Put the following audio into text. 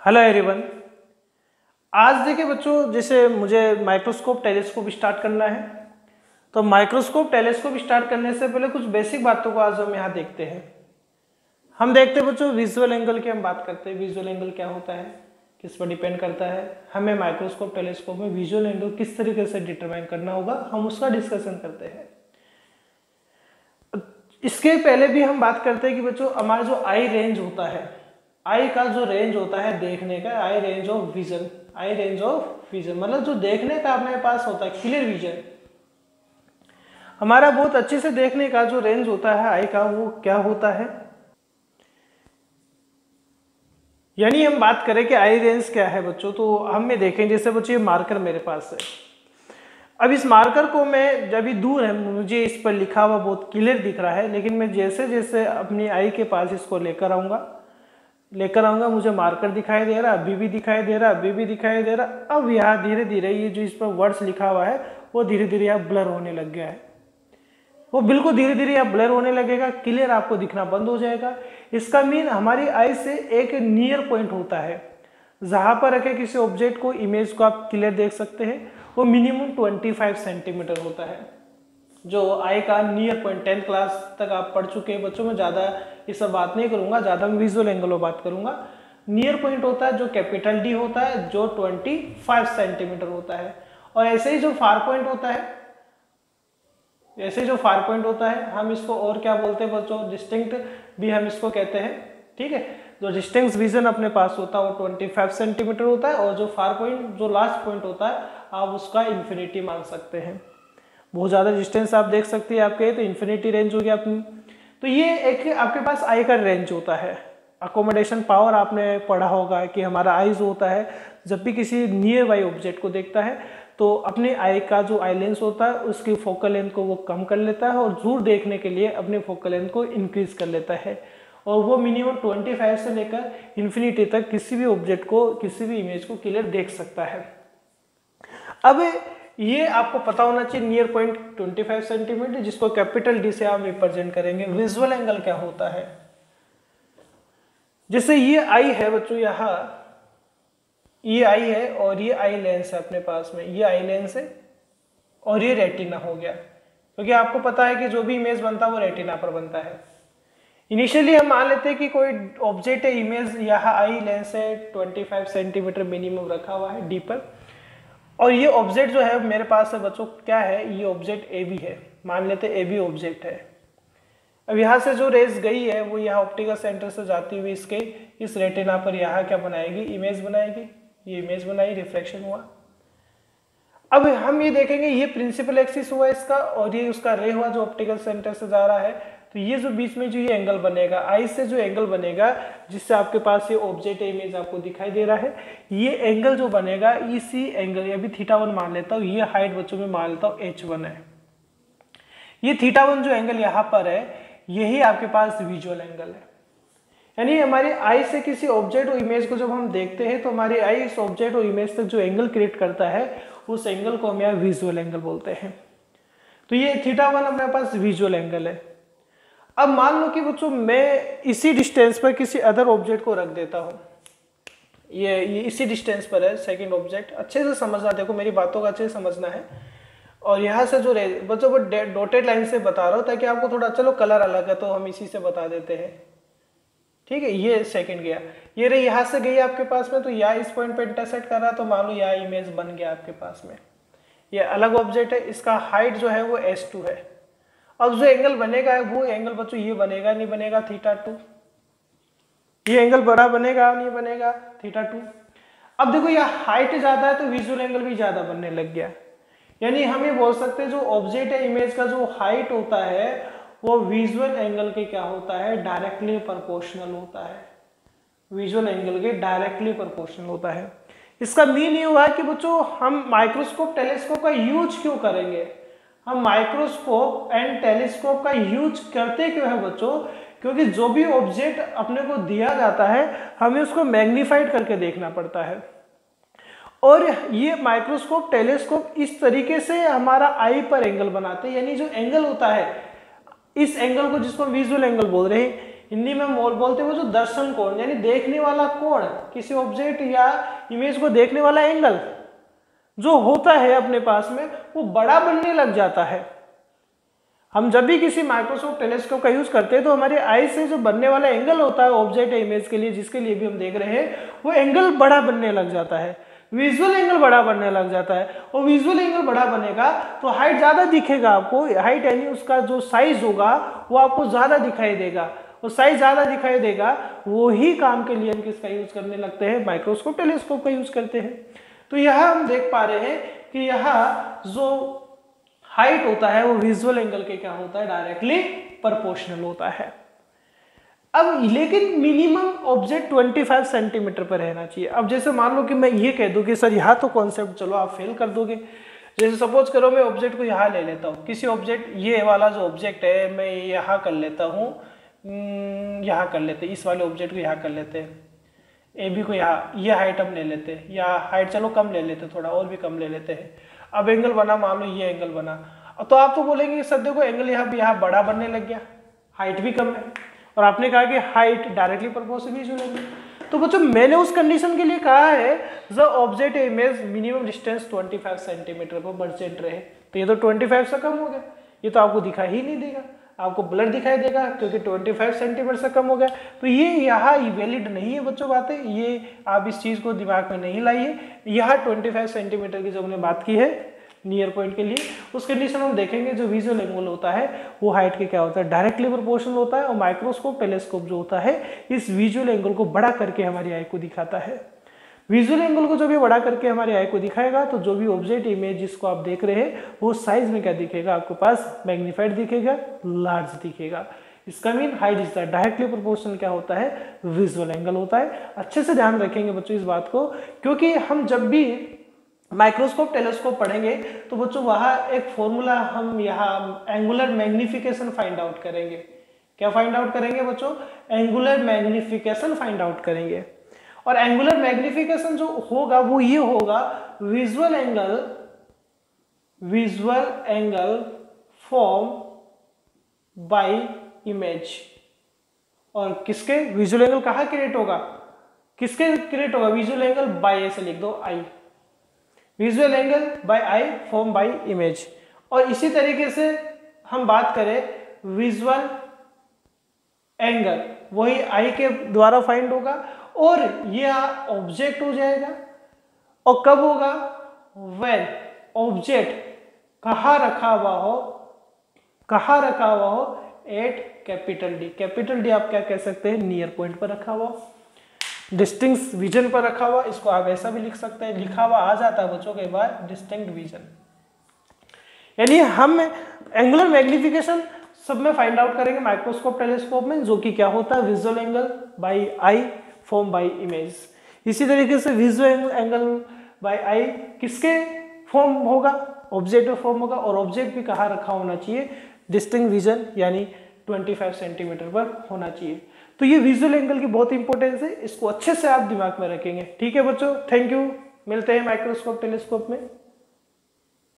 Hello everyone. आज देखिए बच्चों, जैसे मुझे माइक्रोस्कोप टेलीस्कोप स्टार्ट करना है, तो माइक्रोस्कोप टेलीस्कोप स्टार्ट करने से पहले कुछ बेसिक बातों को आज हम यहाँ देखते हैं। हम देखते हैं बच्चों विजुअल एंगल की हम बात करते हैं। विजुअल एंगल क्या होता है, किस पर डिपेंड करता है, हमें माइक्रोस्कोप टेलीस्कोप में विजुअल एंगल किस तरीके से डिटरमाइन करना होगा, हम उसका डिस्कशन करते हैं। इसके पहले भी हम बात करते हैं कि बच्चों हमारा जो आई रेंज होता है, आई का जो रेंज होता है देखने का, eye range of vision, eye range of vision मतलब जो देखने का अपने पास होता है क्लियर विजन, हमारा बहुत अच्छे से देखने का जो रेंज होता है आई का, वो क्या होता है। यानी हम बात करें कि आई रेंज क्या है बच्चों, तो हम ये देखें, जैसे बच्चों ये मार्कर मेरे पास है। अब इस मार्कर को मैं जब भी दूर है, मुझे इस पर लिखा हुआ बहुत क्लियर दिख रहा है, लेकिन मैं जैसे जैसे अपनी आई के पास इसको लेकर आऊंगा मुझे मार्कर दिखाई दे रहा, अभी भी दिखाई दे रहा, अभी भी दिखाई दे रहा। अब यहाँ धीरे धीरे ये जो इस पर वर्ड्स लिखा हुआ है वो धीरे धीरे यहाँ ब्लर होने लग गया है, वो बिल्कुल धीरे धीरे यहाँ ब्लर होने लगेगा, क्लियर आपको दिखना बंद हो जाएगा। इसका मीन हमारी आई से एक नियर पॉइंट होता है जहां पर रखे किसी ऑब्जेक्ट को, इमेज को आप क्लियर देख सकते हैं, वो मिनिमम 25 सेंटीमीटर होता है जो आई का नियर पॉइंट। 10th क्लास तक आप पढ़ चुके हैं बच्चों, में ज़्यादा ये सब बात नहीं करूंगा, ज़्यादा मैं विजुअल एंगल में बात करूंगा। नियर पॉइंट होता है जो कैपिटल डी होता है, जो 25 सेंटीमीटर होता है। और ऐसे ही जो फार पॉइंट होता है, हम इसको और क्या बोलते हैं बच्चों, डिस्टिंक्ट भी हम इसको कहते हैं। ठीक है, जो डिस्टिंक्ट विजन अपने पास होता है वो 25 सेंटीमीटर होता है, और जो फार पॉइंट जो लास्ट पॉइंट होता है आप उसका इन्फिनिटी मान सकते हैं। बहुत ज़्यादा डिस्टेंस आप देख सकते हैं आपके, तो इन्फिनिटी रेंज हो गया अपनी। तो ये एक आपके पास आई का रेंज होता है। अकोमोडेशन पावर आपने पढ़ा होगा कि हमारा आई जो होता है जब भी किसी नियर बाई ऑब्जेक्ट को देखता है तो अपने आई का जो आई लेंस होता है उसकी फोकल लेंथ को वो कम कर लेता है, और दूर देखने के लिए अपनी फोकल लेंथ को इंक्रीज कर लेता है, और वो मिनिमम 25 से लेकर इन्फिनिटी तक किसी भी ऑब्जेक्ट को, किसी भी इमेज को क्लियर देख सकता है। अब ये आपको पता होना चाहिए नियर पॉइंट 25 सेंटीमीटर, जिसको कैपिटल डी से आप रिप्रेजेंट करेंगे। विजुअल एंगल क्या होता है, जैसे ये आई है बच्चों, यहाँ ये आई है और ये आई लेंस है अपने पास में, ये आई लेंस है और ये रेटिना हो गया, क्योंकि आपको पता है कि जो भी इमेज बनता है वो रेटिना पर बनता है। इनिशियली हम मान लेते हैं कि कोई ऑब्जेक्ट है, इमेज यहाँ आई लेंस है 25 सेंटीमीटर मिनिमम रखा हुआ है डी पर, और ये ऑब्जेक्ट जो है मेरे पास है बच्चों क्या है, ये ऑब्जेक्ट ए बी है, मान लेते ए बी ऑब्जेक्ट है। अब यहाँ से जो रेज गई है वो यहाँ ऑप्टिकल सेंटर से जाती हुई इसके इस रेटिना पर यहाँ क्या बनाएगी, इमेज बनाएगी, ये इमेज बनाई, रिफ्लेक्शन हुआ। अब हम ये देखेंगे ये प्रिंसिपल एक्सिस हुआ इसका, और ये उसका रे हुआ जो ऑप्टिकल सेंटर से जा रहा है। तो ये जो बीच में जो ये एंगल बनेगा, आई से जो एंगल बनेगा जिससे आपके पास ये ऑब्जेक्ट इमेज आपको दिखाई दे रहा है, ये एंगल जो बनेगा इसी एंगल, अभी θ1 मान लेता हूँ, ये हाइट बच्चों में मान लेता हूँ h1 है। ये θ1 जो एंगल यहाँ पर है यही आपके पास विजुअल एंगल है। यानी हमारी आई से किसी ऑब्जेक्ट और इमेज को जब हम देखते हैं तो हमारी आई इस ऑब्जेक्ट और इमेज तक जो एंगल क्रिएट करता है उस एंगल को हम यहाँ विजुअल एंगल बोलते हैं। तो ये θ1 अपने पास विजुअल एंगल है। अब मान लो कि बच्चों मैं इसी डिस्टेंस पर किसी अदर ऑब्जेक्ट को रख देता हूँ, ये इसी डिस्टेंस पर है सेकंड ऑब्जेक्ट, अच्छे से समझना, देखो मेरी बातों का अच्छे से समझना है। और यहाँ से जो बच्चों वो डॉटेड लाइन से बता रहा हूँ ताकि आपको थोड़ा, चलो कलर अलग है तो हम इसी से बता देते हैं। ठीक है, ये सेकंड गया, ये रही यहाँ से गई आपके पास में, तो यहाँ इस पॉइंट पे इंटरसेक्ट कर रहा, तो मान लो यहाँ इमेज बन गया आपके पास में। ये अलग ऑब्जेक्ट है, इसका हाइट जो है वो s2 है। अब जो एंगल बनेगा वो एंगल बच्चों ये बनेगा नहीं बनेगा θ2, ये एंगल बड़ा बनेगा नहीं बनेगा θ2। अब देखो यहाँ हाइट ज्यादा है तो विजुअल एंगल भी ज्यादा बनने लग गया। यानी हम ये बोल सकते हैं जो ऑब्जेक्ट है इमेज का जो हाइट होता है वो विजुअल एंगल के क्या होता है, डायरेक्टली प्रोपोर्शनल होता है, विजुअल एंगल के डायरेक्टली प्रोपोर्शनल होता है। इसका मीन ये हुआ कि बच्चों हम माइक्रोस्कोप टेलीस्कोप का यूज क्यों करेंगे, हम माइक्रोस्कोप एंड टेलीस्कोप का यूज करते क्यों है बच्चों, क्योंकि जो भी ऑब्जेक्ट अपने को दिया जाता है हमें उसको मैग्नीफाइड करके देखना पड़ता है, और ये माइक्रोस्कोप टेलीस्कोप इस तरीके से हमारा आई पर एंगल बनाते हैं। यानी जो एंगल होता है, इस एंगल को जिसको विजुअल एंगल बोल रहे हैं, हिंदी में बोलते हैं वो जो दर्शन कोण, यानी देखने वाला कोण, किसी ऑब्जेक्ट या इमेज को देखने वाला एंगल जो होता है अपने पास में, वो बड़ा बनने लग जाता है। हम जब भी किसी माइक्रोस्कोप टेलीस्कोप का यूज करते हैं तो हमारे आई से जो बनने वाला एंगल होता है ऑब्जेक्ट या इमेज के लिए, जिसके लिए भी हम देख रहे हैं, वो एंगल बड़ा बनने लग जाता है, विजुअल एंगल बड़ा बनने लग जाता है। और विजुअल एंगल बड़ा बनेगा तो हाइट ज्यादा दिखेगा आपको, हाइट यानी उसका जो साइज होगा वो आपको ज्यादा दिखाई देगा, और साइज ज्यादा दिखाई देगा। वो ही काम के लिए हम किसका यूज करने लगते हैं, माइक्रोस्कोप टेलीस्कोप का यूज करते हैं। तो यह हम देख पा रहे हैं कि यहाँ जो हाइट होता है वो विजुअल एंगल के क्या होता है, डायरेक्टली प्रोपोर्शनल होता है। अब लेकिन मिनिमम ऑब्जेक्ट 25 सेंटीमीटर पर रहना चाहिए। अब जैसे मान लो कि मैं ये कह दूं कि सर यहाँ तो कॉन्सेप्ट चलो आप फेल कर दोगे। जैसे सपोज करो मैं ऑब्जेक्ट को यहाँ ले लेता हूँ, किसी ऑब्जेक्ट, ये वाला जो ऑब्जेक्ट है मैं यहाँ कर लेता हूँ, यहाँ कर लेते, इस वाले ऑब्जेक्ट को यहाँ कर लेते हैं, ए बी को यहाँ, ये हाइट हम ले लेते हैं, या हाइट चलो कम ले लेते, थोड़ा और भी कम ले लेते हैं। अब एंगल बना, मान लो ये एंगल बना, तो आप तो बोलेंगे सर देखो एंगल यहाँ बड़ा बनने लग गया, हाइट भी कम है, और आपने कहा कि height directly proportional visual angle. तो बच्चों मैंने उस कंडीशन के लिए कहा है the object image minimum distance 25 centimetre पर मर्चेंट रहे, तो ये तो 25 से कम हो गया, ये तो आपको दिखाई ही नहीं देगा, आपको ब्लर दिखाई देगा क्योंकि 25 सेंटीमीटर से कम हो गया। तो ये यहाँ वैलिड नहीं है बच्चों बातें, ये आप इस चीज़ को दिमाग में नहीं लाइए। यहाँ 25 सेंटीमीटर की जो हमने बात की है नियर पॉइंट के लिए, उस कंडीशन में देखेंगे जो विजुअल एंगल होता है वो हाइट के क्या होता है, डायरेक्टली प्रोपोर्शनल होता है। और माइक्रोस्कोप टेलीस्कोप जो होता है इस विजुअल एंगल को बड़ा करके हमारी आई को दिखाता है। विजुअल एंगल को जब भी बड़ा करके हमारी आई को दिखाएगा तो जो भी ऑब्जेक्ट इमेज जिसको आप देख रहे हैं वो साइज में क्या दिखेगा, आपके पास मैग्नीफाइड दिखेगा, लार्ज दिखेगा। इसका mean height is directly proportional क्या होता है, विजुअल एंगल होता है। अच्छे से ध्यान रखेंगे बच्चों इस बात को, क्योंकि हम जब भी माइक्रोस्कोप टेलीस्कोप पढ़ेंगे तो बच्चों वहाँ एक फॉर्मूला हम यहाँ एंगुलर मैग्निफिकेशन फाइंड आउट करेंगे। क्या फाइंड आउट करेंगे बच्चों, एंगुलर मैग्निफिकेशन फाइंड आउट करेंगे। और एंगुलर मैग्निफिकेशन जो होगा वो ये होगा, visual angle form by image. और किसके विजुअल एंगल कहाँ क्रिएट होगा, किसके क्रिएट होगा, विजुअल एंगल बाय, ऐसे लिख दो eye, visual angle by eye form by image. और इसी तरीके से हम बात करें विजुअल एंगल, वही आई के द्वारा फाइंड होगा, और ये ऑब्जेक्ट हो जाएगा। और कब होगा, व्हेन ऑब्जेक्ट कहाँ रखा हुआ हो, at capital D. Capital D आप क्या कह सकते हैं, नियर पॉइंट पर रखा हुआ, डिस्टिंक्ट विजन पर रखा हुआ, इसको आप ऐसा भी लिख सकते हैं, लिखा हुआ आ जाता है बच्चों कई बार डिस्टिंक्ट विजन। यानी हम एंगुलर मैग्निफिकेशन सब में फाइंड आउट करेंगे माइक्रोस्कोप टेलीस्कोप में, जो कि क्या होता है, visual angle by eye form by image. इसी तरीके से विजुअल एंगल बाय आई किसके फॉर्म होगा, ऑब्जेक्ट फॉर्म होगा, और ऑब्जेक्ट भी कहाँ रखा होना चाहिए, डिस्टिंक्ट विजन यानी 25 सेंटीमीटर पर होना चाहिए। तो ये विजुअल एंगल की बहुत इंपॉर्टेंस है, इसको अच्छे से आप दिमाग में रखेंगे। ठीक है बच्चों, थैंक यू, मिलते हैं माइक्रोस्कोप टेलीस्कोप में।